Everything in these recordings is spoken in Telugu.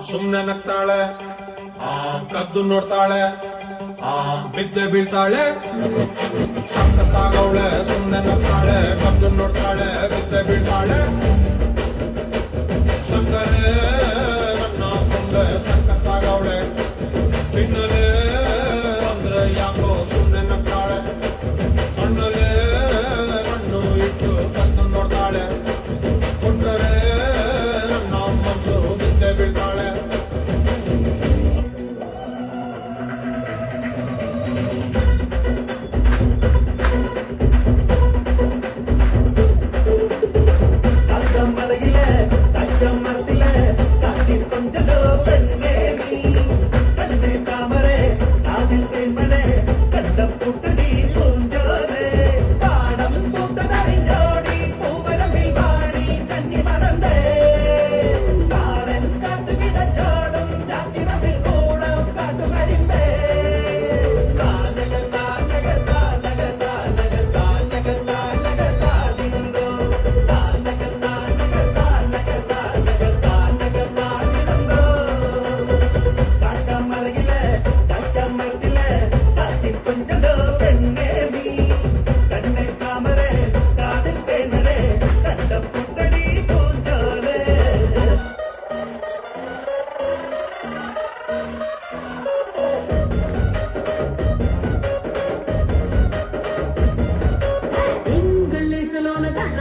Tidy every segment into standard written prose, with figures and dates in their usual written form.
ಸುಮ್ನೆ ನಗ್ತಾಳೆ ಕದ್ದು ನೋಡ್ತಾಳೆ ಬಿದ್ದೆ ಬೀಳ್ತಾಳೆ ಸಖತ್ತಾಗವಳೆ ಸುಮ್ನೆ ನಗ್ತಾಳೆ ಕದ್ದು ನೋಡ್ತಾಳೆ ಬಿದ್ದೆ ಬೀಳ್ತಾಳೆ ಸಕ್ಕರೆ ನನ್ನ ಮುಂದೆ ಸಖತ್ತಾಗವಳೆ ತಿನ್ನಲೆ ಅಂದ್ರೆ ಯಾಕೋ ಸುಮ್ನೆ ನಗ್ತಾಳೆ ಕಣ್ಣಲೆ ಕಣ್ಣು ಇಟ್ಟು ಕದ್ದು ನೋಡ್ತಾಳೆ ಕೊಟ್ಟರೆ ನನ್ನ ಮನಸ್ಸು ಬಿದ್ದೆ ಬೀಳ್ತಾಳೆ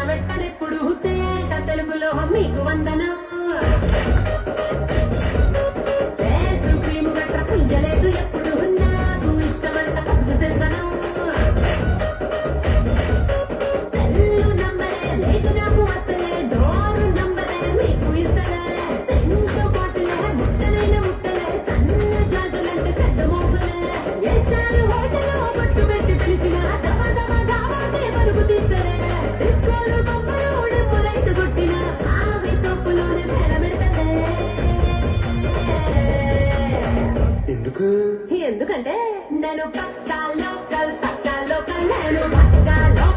వెట్టనెప్పుడు తేట తెలుగులో మీకు వందనం ఫేసు క్రీము గట్ర పుయ్యలేదు ఎప్పుడు నాకు ఇష్టమంట పసుపు సెల్వనం సెల్లు నంబరే లేదు నాకు అసలే డోరు నంబరే మీకు ఇస్తలే సెంటు బాటిలే ముట్టనైన ముట్టలే సన్న జాజులంటే సెడ్డ మోగులే వేస్తారు హోటలో పట్టు పెట్టి పిలిచిన దమ దమ దావాతే పరుగు తీస్తలే డిస్కోలు బొమ్మలు ఉడుపులైట్ కొట్టిన ఆవి తప్పులోనే మేడమెడతలే ఎందుకంటే నేను పక్కా లోకల్ నేను పక్కా లోకల్